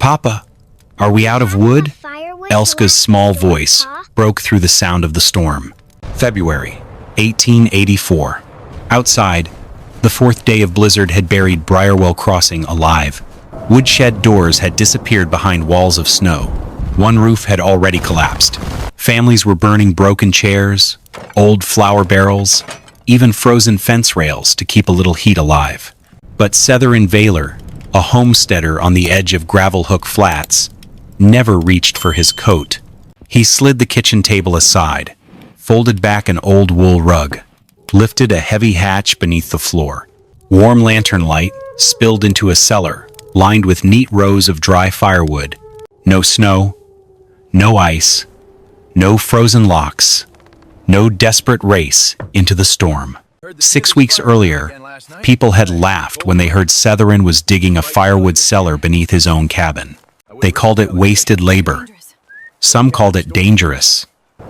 Papa, are we out of wood? Elska's small voice broke through the sound of the storm. February 1884. Outside, the fourth day of blizzard had buried Briarwell Crossing alive. Woodshed doors had disappeared behind walls of snow. One roof had already collapsed. Families were burning broken chairs, old flour barrels, even frozen fence rails to keep a little heat alive. But Setharin Vaylor, a homesteader on the edge of Gravel Hook Flats, never reached for his coat. He slid the kitchen table aside, folded back an old wool rug, lifted a heavy hatch beneath the floor. Warm lantern light spilled into a cellar lined with neat rows of dry firewood. No snow, no ice, no frozen locks, no desperate race into the storm. 6 weeks earlier, people had laughed when they heard Setharin was digging a firewood cellar beneath his own cabin. They called it wasted labor. Some called it dangerous.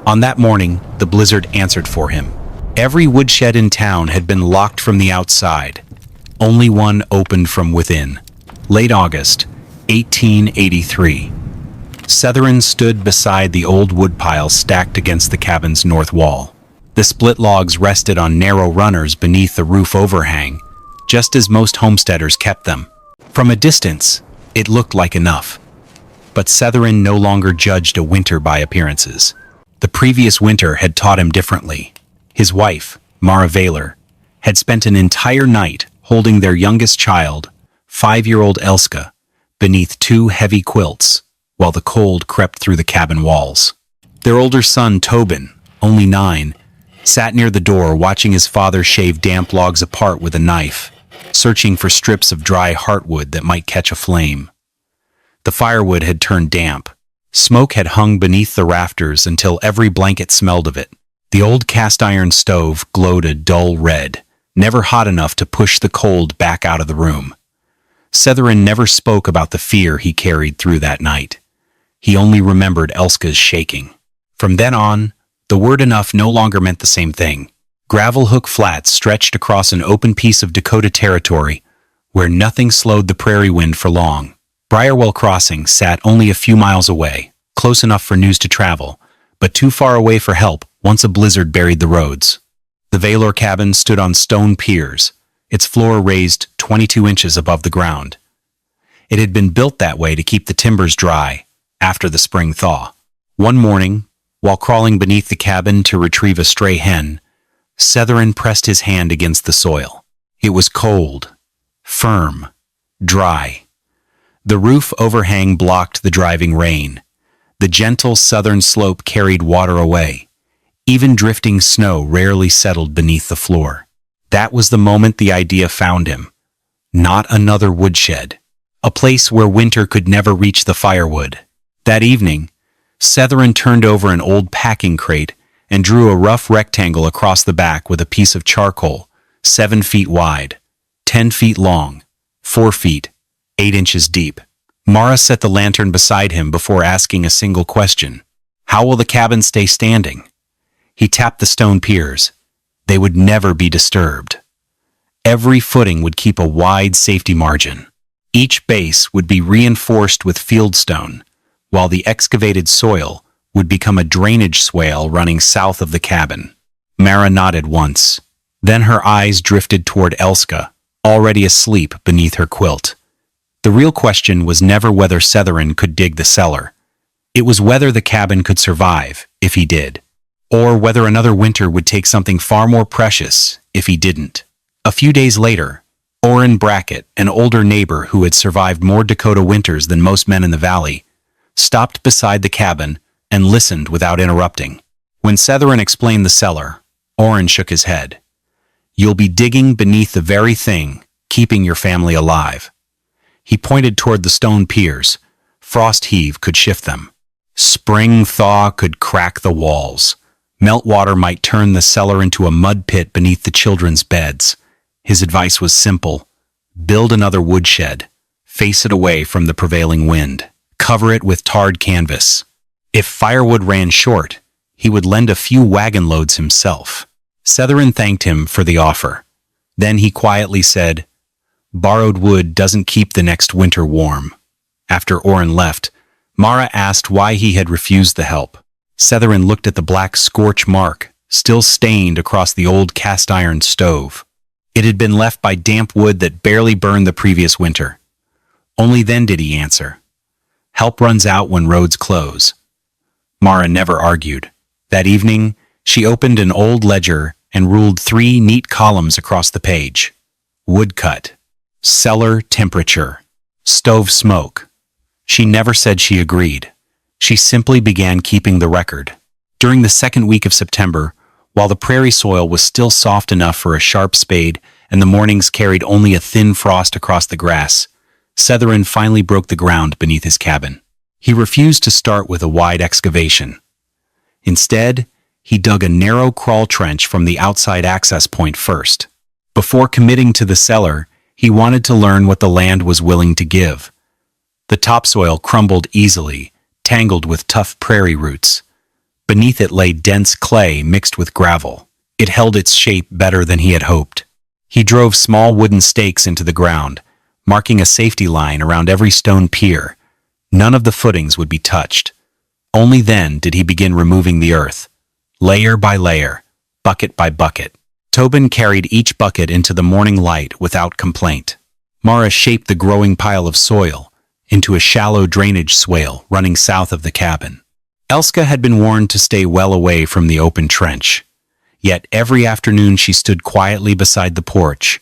On that morning, the blizzard answered for him. Every woodshed in town had been locked from the outside. Only one opened from within. Late August, 1883. Setharin stood beside the old woodpile stacked against the cabin's north wall. The split logs rested on narrow runners beneath the roof overhang, just as most homesteaders kept them. From a distance, it looked like enough. But Setharin no longer judged a winter by appearances. The previous winter had taught him differently. His wife, Mara Vaylor, had spent an entire night holding their youngest child, 5-year-old Elska, beneath 2 heavy quilts, while the cold crept through the cabin walls. Their older son, Tobin, only 9, sat near the door watching his father shave damp logs apart with a knife, searching for strips of dry heartwood that might catch a flame. The firewood had turned damp. Smoke had hung beneath the rafters until every blanket smelled of it. The old cast-iron stove glowed a dull red, never hot enough to push the cold back out of the room. Setharin never spoke about the fear he carried through that night. He only remembered Elska's shaking. From then on, the word enough no longer meant the same thing. Gravel Hook Flats stretched across an open piece of Dakota territory where nothing slowed the prairie wind for long. Briarwell Crossing sat only a few miles away, close enough for news to travel, but too far away for help once a blizzard buried the roads. The Vaylor cabin stood on stone piers, its floor raised 22 inches above the ground. It had been built that way to keep the timbers dry after the spring thaw. One morning, while crawling beneath the cabin to retrieve a stray hen, Setharin pressed his hand against the soil. It was cold, firm, dry. The roof overhang blocked the driving rain. The gentle southern slope carried water away. Even drifting snow rarely settled beneath the floor. That was the moment the idea found him. Not another woodshed. A place where winter could never reach the firewood. That evening, Setharin turned over an old packing crate and drew a rough rectangle across the back with a piece of charcoal, 7 feet wide, 10 feet long, 4 feet, 8 inches deep. Mara set the lantern beside him before asking a single question. How will the cabin stay standing? He tapped the stone piers. They would never be disturbed. Every footing would keep a wide safety margin. Each base would be reinforced with fieldstone, while the excavated soil would become a drainage swale running south of the cabin. Mara nodded once. Then her eyes drifted toward Elska, already asleep beneath her quilt. The real question was never whether Setharin could dig the cellar. It was whether the cabin could survive, if he did, or whether another winter would take something far more precious, if he didn't. A few days later, Orrin Brackett, an older neighbor who had survived more Dakota winters than most men in the valley, stopped beside the cabin and listened without interrupting. When Setharin explained the cellar, Orrin shook his head. You'll be digging beneath the very thing keeping your family alive. He pointed toward the stone piers. Frost heave could shift them. Spring thaw could crack the walls. Meltwater might turn the cellar into a mud pit beneath the children's beds. His advice was simple. Build another woodshed. Face it away from the prevailing wind. Cover it with tarred canvas. If firewood ran short, he would lend a few wagon loads himself. Setharin thanked him for the offer. Then he quietly said, "Borrowed wood doesn't keep the next winter warm." After Orrin left, Mara asked why he had refused the help. Setherin looked at the black scorch mark, still stained across the old cast-iron stove. It had been left by damp wood that barely burned the previous winter. Only then did he answer. Help runs out when roads close. Mara never argued. That evening, she opened an old ledger and ruled 3 neat columns across the page. Woodcut, cellar temperature, stove smoke. She never said she agreed. She simply began keeping the record. During the second week of September, while the prairie soil was still soft enough for a sharp spade and the mornings carried only a thin frost across the grass, Setherin finally broke the ground beneath his cabin. He refused to start with a wide excavation. Instead, he dug a narrow crawl trench from the outside access point first. Before committing to the cellar, he wanted to learn what the land was willing to give. The topsoil crumbled easily, tangled with tough prairie roots. Beneath it lay dense clay mixed with gravel. It held its shape better than he had hoped. He drove small wooden stakes into the ground, marking a safety line around every stone pier. None of the footings would be touched. Only then did he begin removing the earth, layer by layer, bucket by bucket. Tobin carried each bucket into the morning light without complaint. Mara shaped the growing pile of soil into a shallow drainage swale running south of the cabin. Elska had been warned to stay well away from the open trench. Yet every afternoon she stood quietly beside the porch,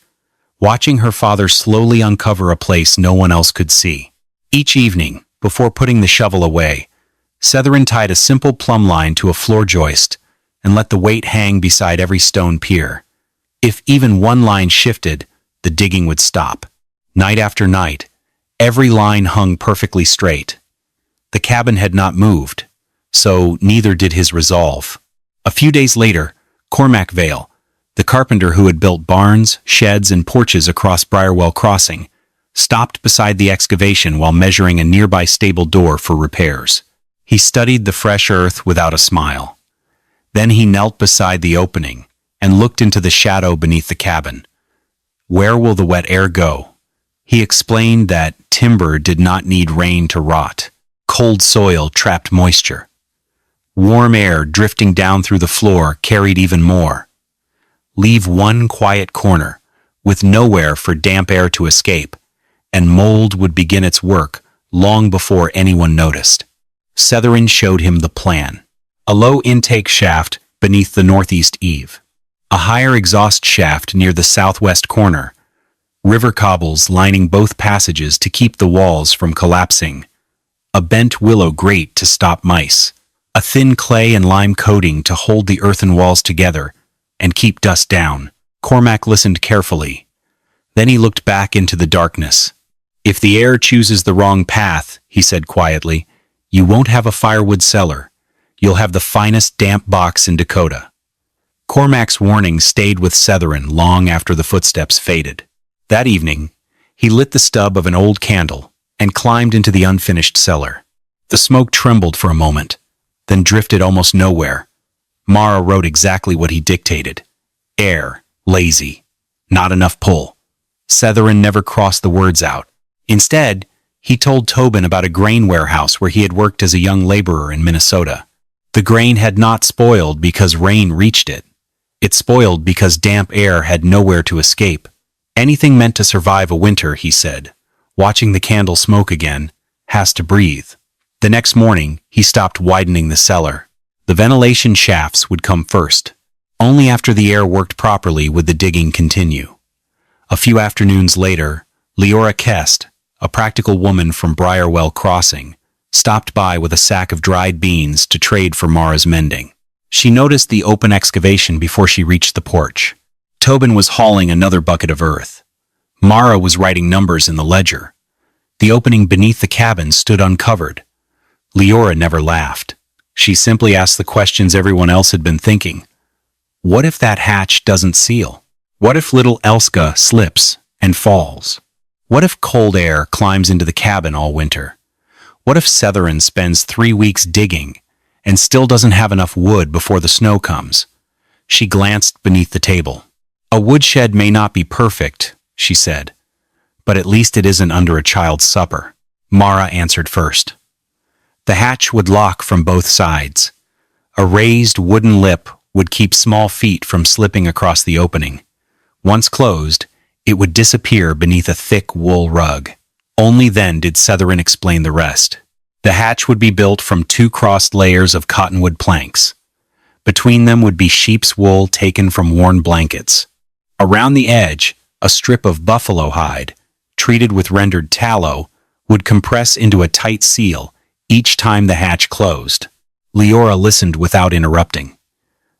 watching her father slowly uncover a place no one else could see. Each evening, before putting the shovel away, Setherin tied a simple plumb line to a floor joist and let the weight hang beside every stone pier. If even one line shifted, the digging would stop. Night after night, every line hung perfectly straight. The cabin had not moved, so neither did his resolve. A few days later, Cormac Vale, the carpenter who had built barns, sheds, and porches across Briarwell Crossing, stopped beside the excavation while measuring a nearby stable door for repairs. He studied the fresh earth without a smile. Then he knelt beside the opening and looked into the shadow beneath the cabin. Where will the wet air go? He explained that timber did not need rain to rot. Cold soil trapped moisture. Warm air drifting down through the floor carried even more. Leave one quiet corner, with nowhere for damp air to escape, and mold would begin its work long before anyone noticed. Setherin showed him the plan. A low intake shaft beneath the northeast eave. A higher exhaust shaft near the southwest corner. River cobbles lining both passages to keep the walls from collapsing. A bent willow grate to stop mice. A thin clay and lime coating to hold the earthen walls together and keep dust down. Cormac listened carefully. Then he looked back into the darkness. If the air chooses the wrong path, he said quietly, you won't have a firewood cellar. You'll have the finest damp box in Dakota. Cormac's warning stayed with Setherin long after the footsteps faded. That evening, he lit the stub of an old candle and climbed into the unfinished cellar. The smoke trembled for a moment, then drifted almost nowhere. Mara wrote exactly what he dictated. Air, lazy, not enough pull. Setherin never crossed the words out. Instead, he told Tobin about a grain warehouse where he had worked as a young laborer in Minnesota. The grain had not spoiled because rain reached it. It spoiled because damp air had nowhere to escape. Anything meant to survive a winter, he said, watching the candle smoke again, has to breathe. The next morning, he stopped widening the cellar. The ventilation shafts would come first. Only after the air worked properly would the digging continue. A few afternoons later, Leora Kest, a practical woman from Briarwell Crossing, stopped by with a sack of dried beans to trade for Mara's mending. She noticed the open excavation before she reached the porch. Tobin was hauling another bucket of earth. Mara was writing numbers in the ledger. The opening beneath the cabin stood uncovered. Leora never laughed. She simply asked the questions everyone else had been thinking. What if that hatch doesn't seal? What if little Elska slips and falls? What if cold air climbs into the cabin all winter? What if Setherin spends 3 weeks digging and still doesn't have enough wood before the snow comes? She glanced beneath the table. A woodshed may not be perfect, she said, but at least it isn't under a child's supper. Mara answered first. The hatch would lock from both sides. A raised wooden lip would keep small feet from slipping across the opening. Once closed, it would disappear beneath a thick wool rug. Only then did Setherin explain the rest. The hatch would be built from 2 crossed layers of cottonwood planks. Between them would be sheep's wool taken from worn blankets. Around the edge, a strip of buffalo hide, treated with rendered tallow, would compress into a tight seal each time the hatch closed. Leora listened without interrupting.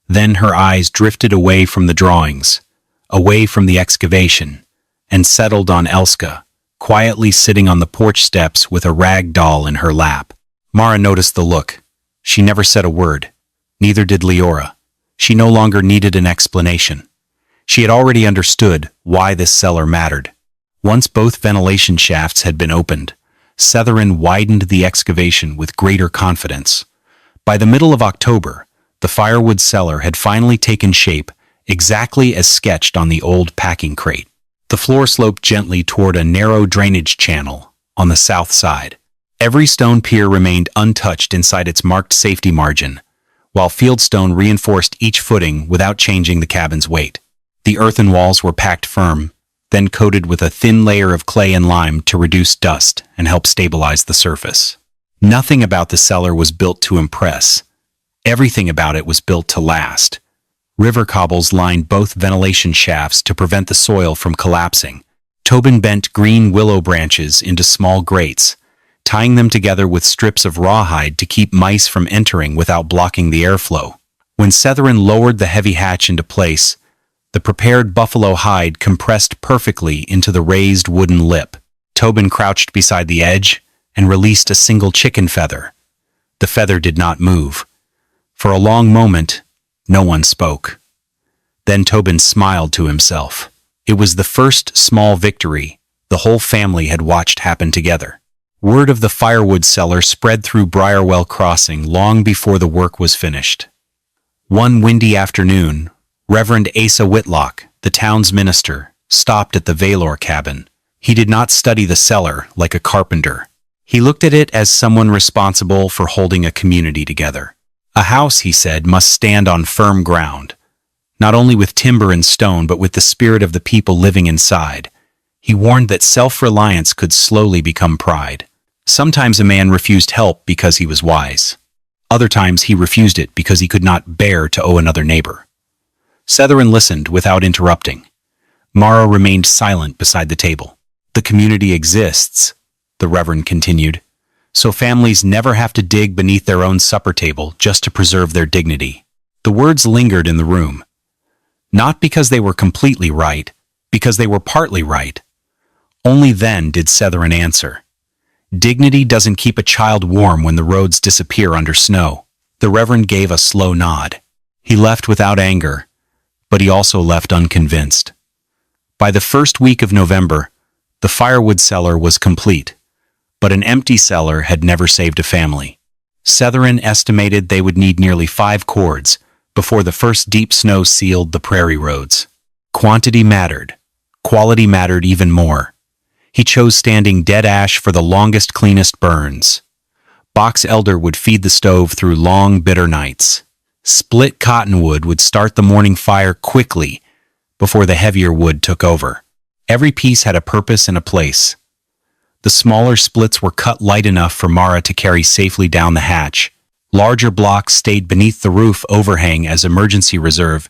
Then her eyes drifted away from the drawings, away from the excavation, and settled on Elska, quietly sitting on the porch steps with a rag doll in her lap. Mara noticed the look. She never said a word. Neither did Leora. She no longer needed an explanation. She had already understood why this cellar mattered. Once both ventilation shafts had been opened, Setherin widened the excavation with greater confidence. By the middle of October, the Firewood Cellar had finally taken shape exactly as sketched on the old packing crate. The floor sloped gently toward a narrow drainage channel on the south side. Every stone pier remained untouched inside its marked safety margin, while fieldstone reinforced each footing without changing the cabin's weight. The earthen walls were packed firm, then coated with a thin layer of clay and lime to reduce dust and help stabilize the surface. Nothing about the cellar was built to impress. Everything about it was built to last. River cobbles lined both ventilation shafts to prevent the soil from collapsing. Tobin bent green willow branches into small grates, tying them together with strips of rawhide to keep mice from entering without blocking the airflow. When Setherin lowered the heavy hatch into place, the prepared buffalo hide compressed perfectly into the raised wooden lip. Tobin crouched beside the edge and released a single chicken feather. The feather did not move. For a long moment, no one spoke. Then Tobin smiled to himself. It was the first small victory the whole family had watched happen together. Word of the Firewood Cellar spread through Briarwell Crossing long before the work was finished. One windy afternoon, Reverend Asa Whitlock, the town's minister, stopped at the Valor cabin. He did not study the cellar like a carpenter. He looked at it as someone responsible for holding a community together. A house, he said, must stand on firm ground, not only with timber and stone, but with the spirit of the people living inside. He warned that self-reliance could slowly become pride. Sometimes a man refused help because he was wise. Other times he refused it because he could not bear to owe another neighbor. Setherin listened without interrupting. Mara remained silent beside the table. The community exists, the Reverend continued, so families never have to dig beneath their own supper table just to preserve their dignity. The words lingered in the room. Not because they were completely right, because they were partly right. Only then did Setherin answer. Dignity doesn't keep a child warm when the roads disappear under snow. The Reverend gave a slow nod. He left without anger, but he also left unconvinced. By the first week of November, the Firewood Cellar was complete, but an empty cellar had never saved a family. Setherin estimated they would need nearly 5 cords before the first deep snow sealed the prairie roads. Quantity mattered. Quality mattered even more. He chose standing dead ash for the longest, cleanest burns. Box elder would feed the stove through long, bitter nights. Split cottonwood would start the morning fire quickly before the heavier wood took over. Every piece had a purpose and a place. The smaller splits were cut light enough for Mara to carry safely down the hatch. Larger blocks stayed beneath the roof overhang as emergency reserve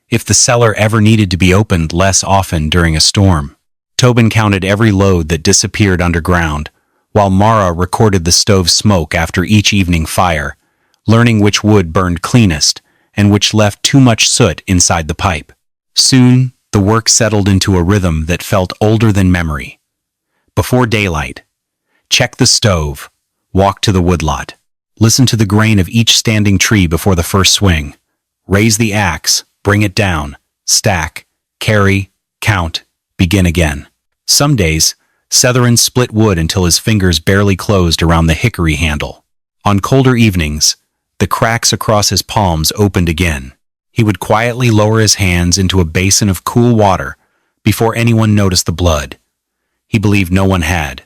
if the cellar ever needed to be opened less often during a storm. Tobin counted every load that disappeared underground, while Mara recorded the stove's smoke after each evening fire, learning which wood burned cleanest and which left too much soot inside the pipe. Soon, the work settled into a rhythm that felt older than memory. Before daylight, check the stove, walk to the woodlot, listen to the grain of each standing tree before the first swing, raise the axe, bring it down, stack, carry, count, begin again. Some days, Setherin split wood until his fingers barely closed around the hickory handle. On colder evenings, the cracks across his palms opened again. He would quietly lower his hands into a basin of cool water before anyone noticed the blood. He believed no one had,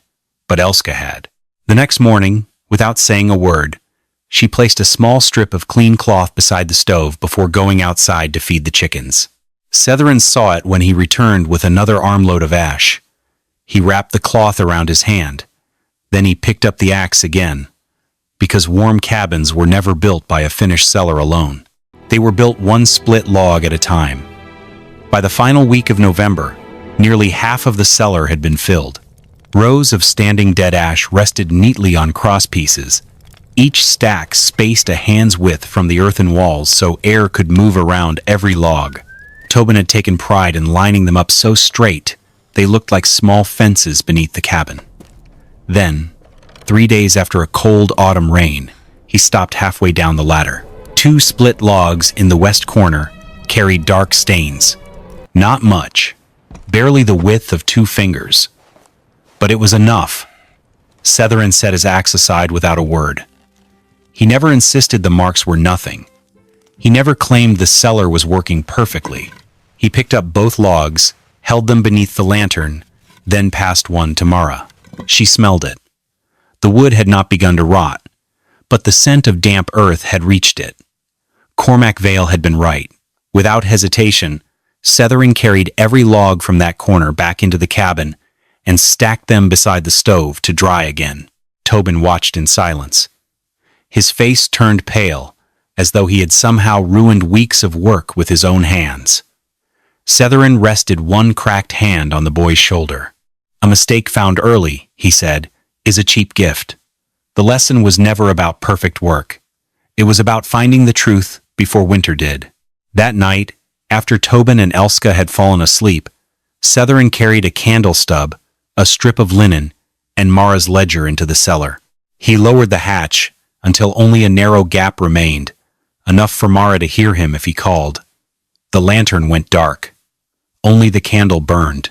but Elska had. The next morning, without saying a word, she placed a small strip of clean cloth beside the stove before going outside to feed the chickens. Setherin saw it when he returned with another armload of ash. He wrapped the cloth around his hand. Then he picked up the axe again, because warm cabins were never built by a finished cellar alone. They were built one split log at a time. By the final week of November, nearly half of the cellar had been filled. Rows of standing dead ash rested neatly on cross pieces, each stack spaced a hand's width from the earthen walls so air could move around every log. Tobin had taken pride in lining them up so straight they looked like small fences beneath the cabin. Then, 3 days after a cold autumn rain, he stopped halfway down the ladder. 2 split logs in the west corner carried dark stains. Not much, barely the width of 2 fingers. But it was enough. Setherin set his axe aside without a word. He never insisted the marks were nothing. He never claimed the cellar was working perfectly. He picked up both logs, held them beneath the lantern, then passed one to Mara. She smelled it. The wood had not begun to rot, but the scent of damp earth had reached it. Cormac Vale had been right. Without hesitation, Setherin carried every log from that corner back into the cabin and stacked them beside the stove to dry again. Tobin watched in silence. His face turned pale, as though he had somehow ruined weeks of work with his own hands. Setherin rested one cracked hand on the boy's shoulder. "A mistake found early," he said, "is a cheap gift." The lesson was never about perfect work. It was about finding the truth before winter did. That night, after Tobin and Elska had fallen asleep, Setherin carried a candle stub, a strip of linen, and Mara's ledger into the cellar. He lowered the hatch until only a narrow gap remained, enough for Mara to hear him if he called. The lantern went dark. Only the candle burned.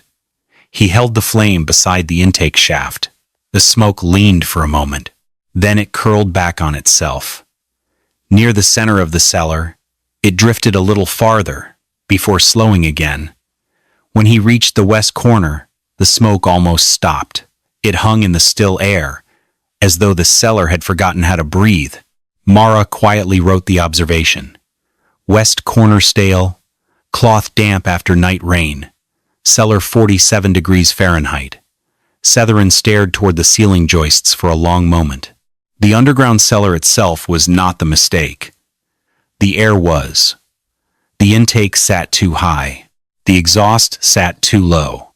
He held the flame beside the intake shaft. The smoke leaned for a moment. Then it curled back on itself. Near the center of the cellar, it drifted a little farther, before slowing again. When he reached the west corner, the smoke almost stopped. It hung in the still air, as though the cellar had forgotten how to breathe. Mara quietly wrote the observation. West corner stale, cloth damp after night rain, cellar 47 degrees Fahrenheit. Setherin stared toward the ceiling joists for a long moment. The underground cellar itself was not the mistake. The air was. The intake sat too high. The exhaust sat too low.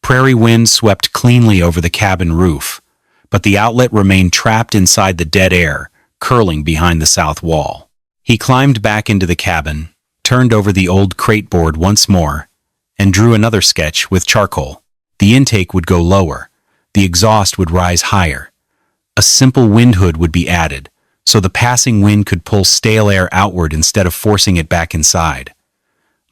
Prairie wind swept cleanly over the cabin roof, but the outlet remained trapped inside the dead air, curling behind the south wall. He climbed back into the cabin, turned over the old crate board once more, and drew another sketch with charcoal. The intake would go lower. The exhaust would rise higher. A simple wind hood would be added, so the passing wind could pull stale air outward instead of forcing it back inside.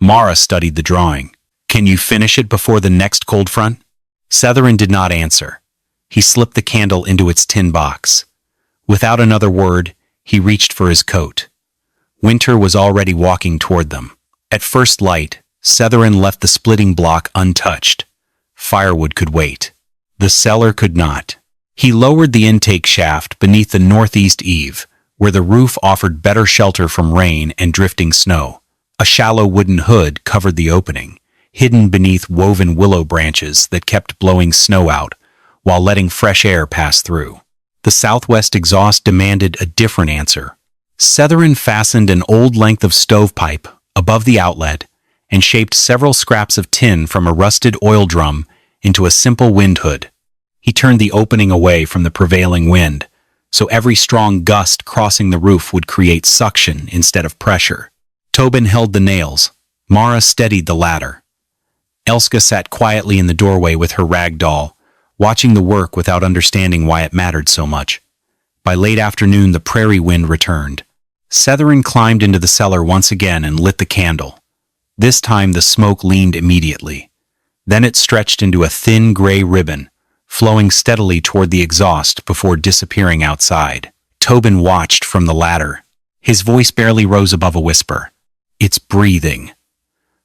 Mara studied the drawing. "Can you finish it before the next cold front?" Setherin did not answer. He slipped the candle into its tin box. Without another word, he reached for his coat. Winter was already walking toward them. At first light, Setherin left the splitting block untouched. Firewood could wait. The cellar could not. He lowered the intake shaft beneath the northeast eave, where the roof offered better shelter from rain and drifting snow. A shallow wooden hood covered the opening, hidden beneath woven willow branches that kept blowing snow out, while letting fresh air pass through. The southwest exhaust demanded a different answer. Setherin fastened an old length of stovepipe above the outlet and shaped several scraps of tin from a rusted oil drum into a simple wind hood. He turned the opening away from the prevailing wind, so every strong gust crossing the roof would create suction instead of pressure. Tobin held the nails. Mara steadied the ladder. Elska sat quietly in the doorway with her rag doll, watching the work without understanding why it mattered so much. By late afternoon, the prairie wind returned. Setherin climbed into the cellar once again and lit the candle. This time the smoke leaned immediately. Then it stretched into a thin gray ribbon, flowing steadily toward the exhaust before disappearing outside. Tobin watched from the ladder. His voice barely rose above a whisper. "It's breathing."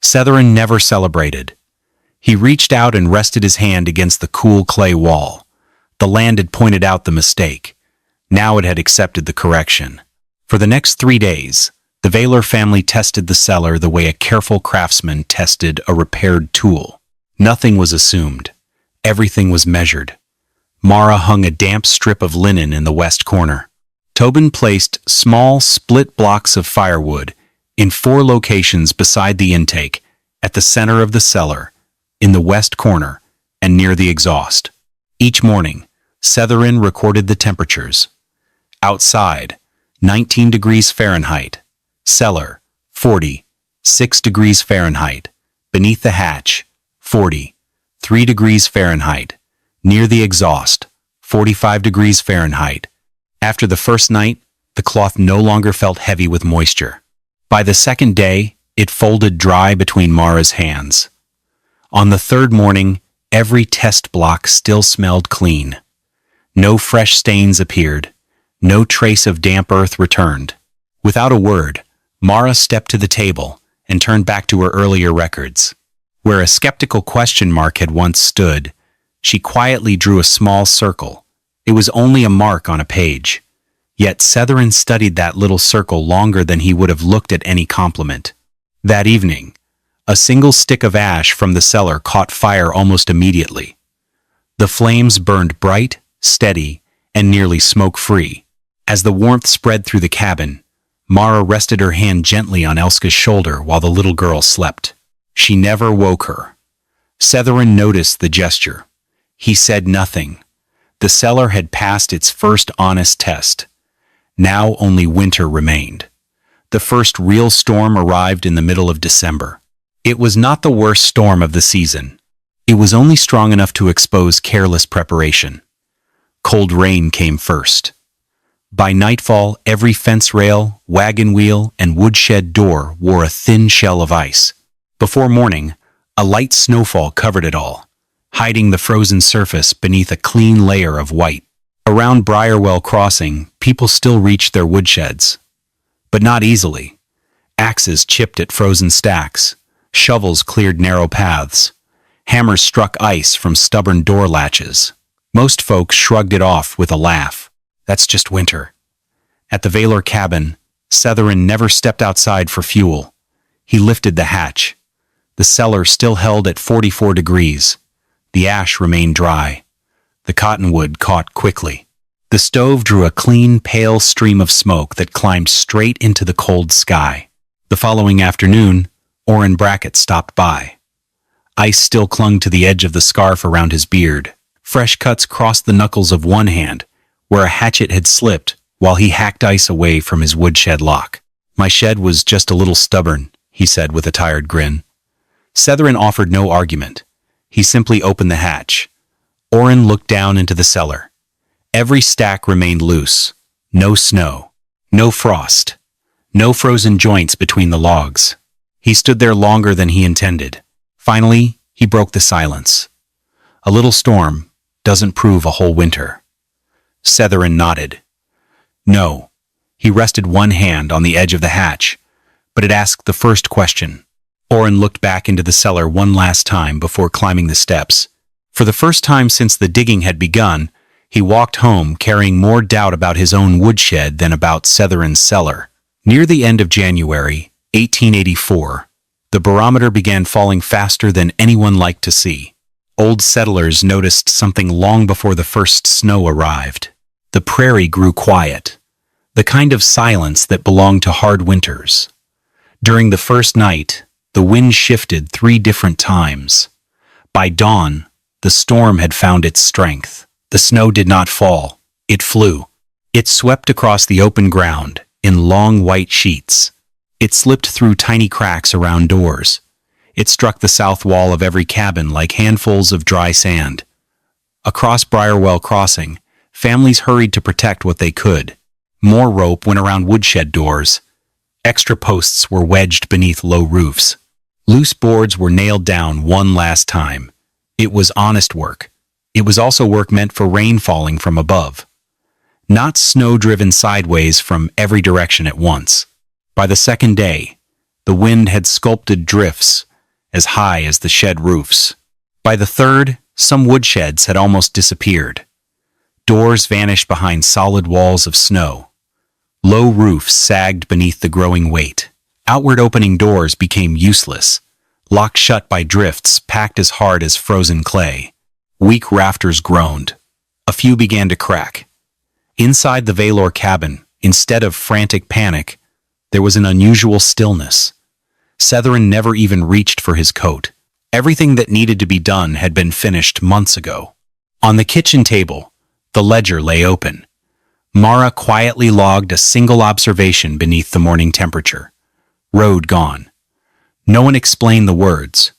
Setherin never celebrated. He reached out and rested his hand against the cool clay wall. The land had pointed out the mistake. Now it had accepted the correction. For the next 3 days, the Vaylor family tested the cellar the way a careful craftsman tested a repaired tool. Nothing was assumed. Everything was measured. Mara hung a damp strip of linen in the west corner. Tobin placed small split blocks of firewood in 4 locations beside the intake, at the center of the cellar, in the west corner, and near the exhaust. Each morning, Setherin recorded the temperatures. Outside, 19 degrees Fahrenheit. Cellar, 40, 6 degrees Fahrenheit. Beneath the hatch, 40, 3 degrees Fahrenheit. Near the exhaust, 45 degrees Fahrenheit. After the first night, the cloth no longer felt heavy with moisture. By the second day, it folded dry between Mara's hands. On the third morning, every test block still smelled clean. No fresh stains appeared. No trace of damp earth returned. Without a word, Mara stepped to the table and turned back to her earlier records. Where a skeptical question mark had once stood, she quietly drew a small circle. It was only a mark on a page. Yet Setherin studied that little circle longer than he would have looked at any compliment. That evening, a single stick of ash from the cellar caught fire almost immediately. The flames burned bright, steady, and nearly smoke-free. As the warmth spread through the cabin, Mara rested her hand gently on Elska's shoulder while the little girl slept. She never woke her. Setherin noticed the gesture. He said nothing. The cellar had passed its first honest test. Now only winter remained. The first real storm arrived in the middle of December. It was not the worst storm of the season. It was only strong enough to expose careless preparation. Cold rain came first. By nightfall, every fence rail, wagon wheel, and woodshed door wore a thin shell of ice. Before morning, a light snowfall covered it all, hiding the frozen surface beneath a clean layer of white. Around Briarwell Crossing, people still reached their woodsheds. But not easily. Axes chipped at frozen stacks. Shovels cleared narrow paths. Hammers struck ice from stubborn door latches. Most folks shrugged it off with a laugh. That's just winter. At the Vaylor cabin, Setherin never stepped outside for fuel. He lifted the hatch. The cellar still held at 44 degrees. The ash remained dry. The cottonwood caught quickly. The stove drew a clean, pale stream of smoke that climbed straight into the cold sky. The following afternoon, Orrin Brackett stopped by. Ice still clung to the edge of the scarf around his beard. Fresh cuts crossed the knuckles of one hand, where a hatchet had slipped while he hacked ice away from his woodshed lock. "My shed was just a little stubborn," he said with a tired grin. Setherin offered no argument. He simply opened the hatch. Orrin looked down into the cellar. Every stack remained loose. No snow. No frost. No frozen joints between the logs. He stood there longer than he intended. Finally, he broke the silence. "A little storm doesn't prove a whole winter." Setherin nodded. No. He rested one hand on the edge of the hatch, but it asked the first question. Orrin looked back into the cellar one last time before climbing the steps. For the first time since the digging had begun, he walked home carrying more doubt about his own woodshed than about Setherin's cellar. Near the end of January, 1884, the barometer began falling faster than anyone liked to see. Old settlers noticed something long before the first snow arrived. The prairie grew quiet, the kind of silence that belonged to hard winters. During the first night, the wind shifted 3 different times. By dawn, the storm had found its strength. The snow did not fall, it flew. It swept across the open ground in long white sheets. It slipped through tiny cracks around doors. It struck the south wall of every cabin like handfuls of dry sand. Across Briarwell Crossing, families hurried to protect what they could. More rope went around woodshed doors. Extra posts were wedged beneath low roofs. Loose boards were nailed down one last time. It was honest work. It was also work meant for rain falling from above, not snow driven sideways from every direction at once. By the second day, the wind had sculpted drifts as high as the shed roofs. By the third, some woodsheds had almost disappeared. Doors vanished behind solid walls of snow. Low roofs sagged beneath the growing weight. Outward opening doors became useless, locked shut by drifts packed as hard as frozen clay. Weak rafters groaned. A few began to crack. Inside the Valor cabin, instead of frantic panic, there was an unusual stillness. Setherin never even reached for his coat. Everything that needed to be done had been finished months ago. On the kitchen table, the ledger lay open. Mara quietly logged a single observation beneath the morning temperature. Road gone. No one explained the words.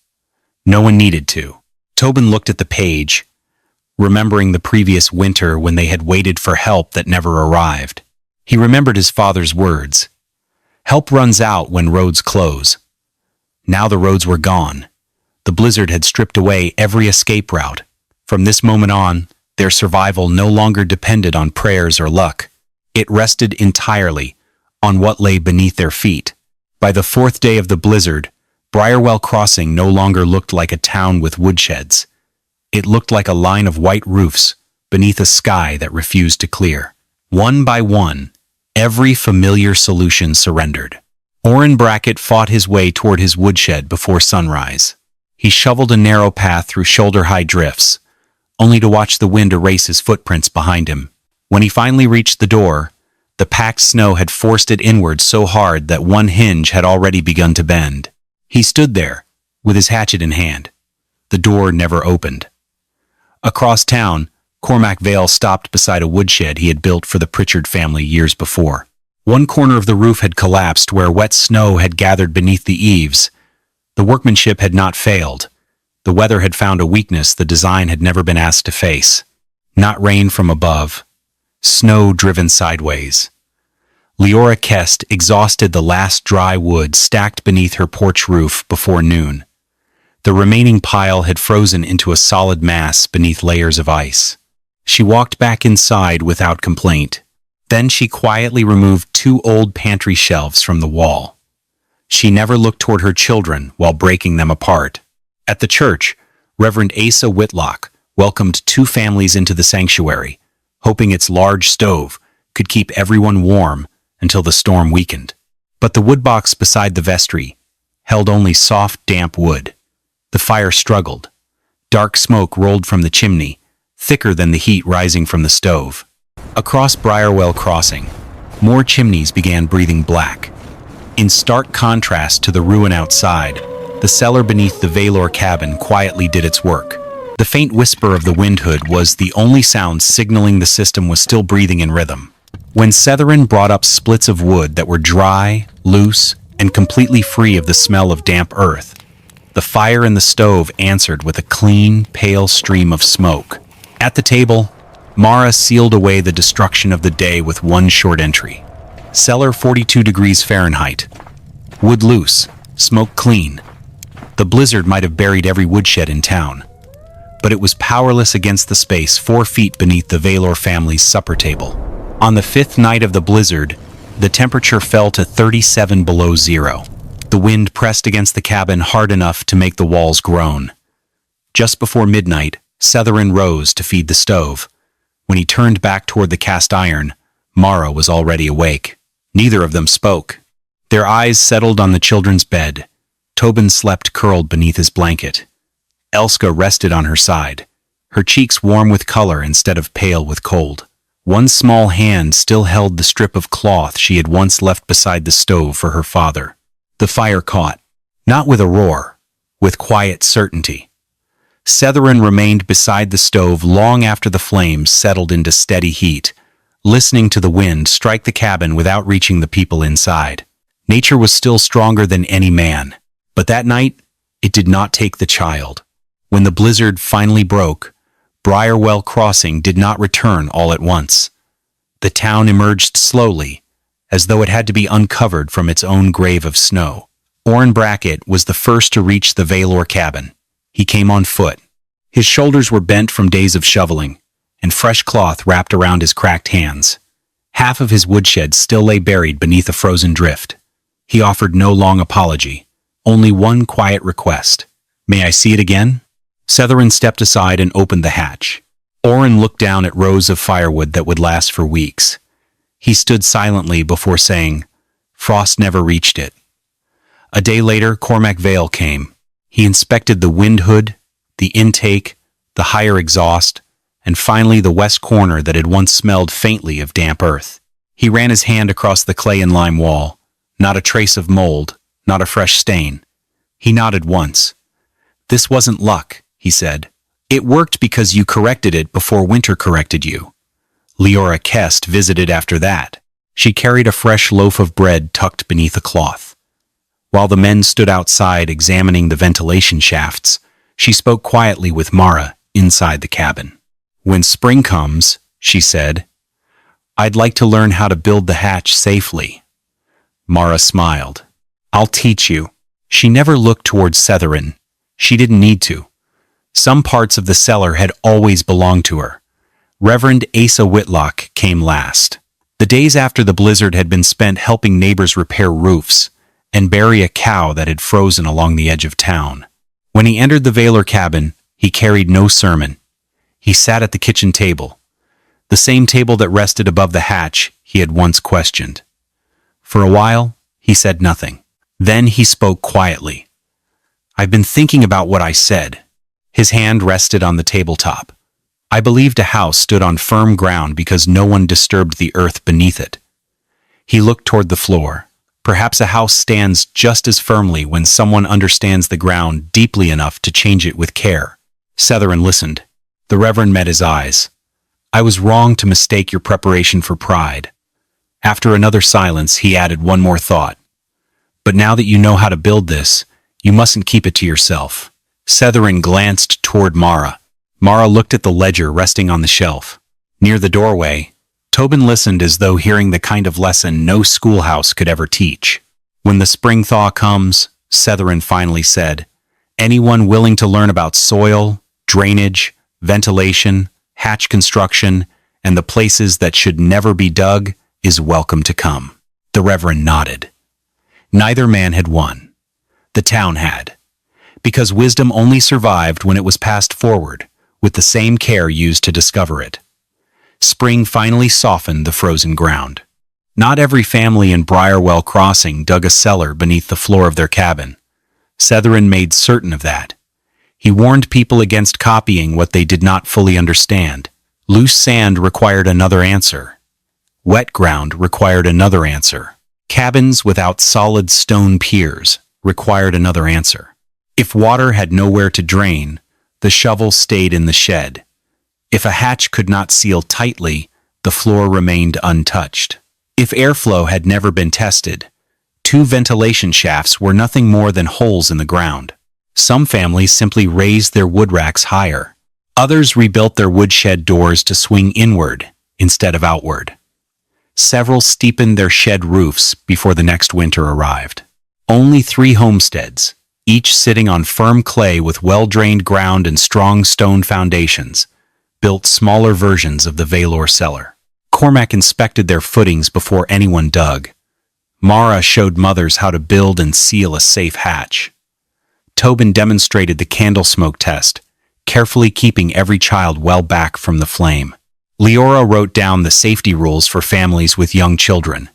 No one needed to. Tobin looked at the page, remembering the previous winter when they had waited for help that never arrived. He remembered his father's words. Help runs out when roads close. Now the roads were gone. The blizzard had stripped away every escape route. From this moment on, their survival no longer depended on prayers or luck. It rested entirely on what lay beneath their feet. By the fourth day of the blizzard, Briarwell Crossing no longer looked like a town with woodsheds. It looked like a line of white roofs beneath a sky that refused to clear. One by one, every familiar solution surrendered. Orrin Brackett fought his way toward his woodshed before sunrise. He shoveled a narrow path through shoulder-high drifts, only to watch the wind erase his footprints behind him. When he finally reached the door, the packed snow had forced it inward so hard that one hinge had already begun to bend. He stood there, with his hatchet in hand. The door never opened. Across town, Cormac Vale stopped beside a woodshed he had built for the Pritchard family years before. One corner of the roof had collapsed where wet snow had gathered beneath the eaves. The workmanship had not failed. The weather had found a weakness the design had never been asked to face. Not rain from above. Snow driven sideways. Leora Kest exhausted the last dry wood stacked beneath her porch roof before noon. The remaining pile had frozen into a solid mass beneath layers of ice. She walked back inside without complaint. Then she quietly removed 2 old pantry shelves from the wall. She never looked toward her children while breaking them apart. At the church, Reverend Asa Whitlock welcomed 2 families into the sanctuary, hoping its large stove could keep everyone warm until the storm weakened. But the woodbox beside the vestry held only soft, damp wood. The fire struggled. Dark smoke rolled from the chimney, thicker than the heat rising from the stove. Across Briarwell Crossing, more chimneys began breathing black. In stark contrast to the ruin outside, the cellar beneath the Valor cabin quietly did its work. The faint whisper of the windhood was the only sound signaling the system was still breathing in rhythm. When Setherin brought up splits of wood that were dry, loose, and completely free of the smell of damp earth, the fire in the stove answered with a clean, pale stream of smoke. At the table, Mara sealed away the destruction of the day with one short entry. Cellar 42 degrees Fahrenheit. Wood loose, smoke clean. The blizzard might have buried every woodshed in town, but it was powerless against the space 4 feet beneath the Valor family's supper table. On the 5th night of the blizzard, the temperature fell to 37 below zero. The wind pressed against the cabin hard enough to make the walls groan. Just before midnight, Setherin rose to feed the stove. When he turned back toward the cast iron, Mara was already awake. Neither of them spoke. Their eyes settled on the children's bed. Tobin slept curled beneath his blanket. Elska rested on her side, her cheeks warm with color instead of pale with cold. One small hand still held the strip of cloth she had once left beside the stove for her father. The fire caught, not with a roar, with quiet certainty. Setherin remained beside the stove long after the flames settled into steady heat, listening to the wind strike the cabin without reaching the people inside. Nature was still stronger than any man, but that night, it did not take the child. When the blizzard finally broke, Briarwell Crossing did not return all at once. The town emerged slowly, as though it had to be uncovered from its own grave of snow. Orrin Brackett was the first to reach the Valor cabin. He came on foot. His shoulders were bent from days of shoveling, and fresh cloth wrapped around his cracked hands. Half of his woodshed still lay buried beneath a frozen drift. He offered no long apology, only one quiet request. "May I see it again?" Setherin stepped aside and opened the hatch. Orrin looked down at rows of firewood that would last for weeks. He stood silently before saying, "Frost never reached it." A day later, Cormac Vale came. He inspected the wind hood, the intake, the higher exhaust, and finally the west corner that had once smelled faintly of damp earth. He ran his hand across the clay and lime wall. Not a trace of mold, not a fresh stain. He nodded once. "This wasn't luck," he said. "It worked because you corrected it before winter corrected you." Leora Kest visited after that. She carried a fresh loaf of bread tucked beneath a cloth. While the men stood outside examining the ventilation shafts, she spoke quietly with Mara inside the cabin. "When spring comes," she said, "I'd like to learn how to build the hatch safely." Mara smiled. "I'll teach you." She never looked towards Setherin. She didn't need to. Some parts of the cellar had always belonged to her. Reverend Asa Whitlock came last. The days after the blizzard had been spent helping neighbors repair roofs and bury a cow that had frozen along the edge of town. When he entered the Vaylor cabin, he carried no sermon. He sat at the kitchen table, the same table that rested above the hatch he had once questioned. For a while, he said nothing. Then he spoke quietly. "I've been thinking about what I said." His hand rested on the tabletop. "I believed a house stood on firm ground because no one disturbed the earth beneath it." He looked toward the floor. Perhaps a house stands just as firmly when someone understands the ground deeply enough to change it with care. Setherin listened. The Reverend met his eyes. "I was wrong to mistake your preparation for pride." After another silence, he added one more thought. "But now that you know how to build this, you mustn't keep it to yourself." Setherin glanced toward Mara. Mara looked at the ledger resting on the shelf. Near the doorway, Tobin listened as though hearing the kind of lesson no schoolhouse could ever teach. "When the spring thaw comes," Setherin finally said, "anyone willing to learn about soil, drainage, ventilation, hatch construction, and the places that should never be dug is welcome to come." The Reverend nodded. Neither man had won. The town had. Because wisdom only survived when it was passed forward, with the same care used to discover it. Spring finally softened the frozen ground. Not every family in Briarwell Crossing dug a cellar beneath the floor of their cabin. Setherin made certain of that. He warned people against copying what they did not fully understand. Loose sand required another answer. Wet ground required another answer. Cabins without solid stone piers required another answer. If water had nowhere to drain, the shovel stayed in the shed. If a hatch could not seal tightly, the floor remained untouched. If airflow had never been tested, two ventilation shafts were nothing more than holes in the ground. Some families simply raised their wood racks higher. Others rebuilt their woodshed doors to swing inward instead of outward. Several steepened their shed roofs before the next winter arrived. Only 3 homesteads, each sitting on firm clay with well-drained ground and strong stone foundations, built smaller versions of the Vaylor Cellar. Cormac inspected their footings before anyone dug. Mara showed mothers how to build and seal a safe hatch. Tobin demonstrated the candle smoke test, carefully keeping every child well back from the flame. Leora wrote down the safety rules for families with young children.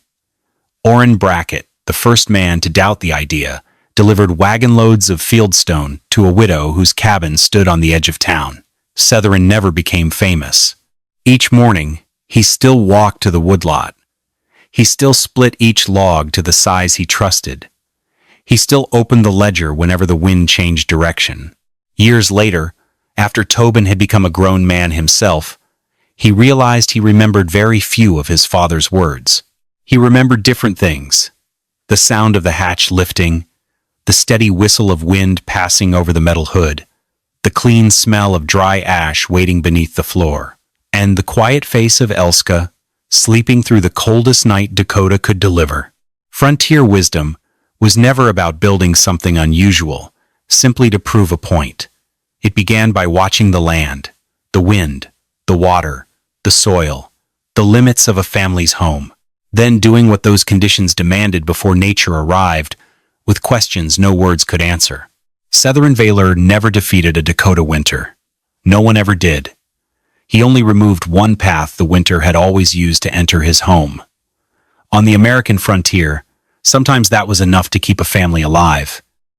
Orrin Brackett, the first man to doubt the idea, delivered wagon loads of fieldstone to a widow whose cabin stood on the edge of town. Setherin never became famous. Each morning, he still walked to the woodlot. He still split each log to the size he trusted. He still opened the ledger whenever the wind changed direction. Years later, after Tobin had become a grown man himself, he realized he remembered very few of his father's words. He remembered different things: the sound of the hatch lifting, the steady whistle of wind passing over the metal hood, the clean smell of dry ash waiting beneath the floor, and the quiet face of Elska, sleeping through the coldest night Dakota could deliver. Frontier wisdom was never about building something unusual, simply to prove a point. It began by watching the land, the wind, the water, the soil, the limits of a family's home, then doing what those conditions demanded before nature arrived, with questions no words could answer. Setherin Vaylor never defeated a Dakota winter. No one ever did. He only removed one path the winter had always used to enter his home. On the American frontier, sometimes that was enough to keep a family alive.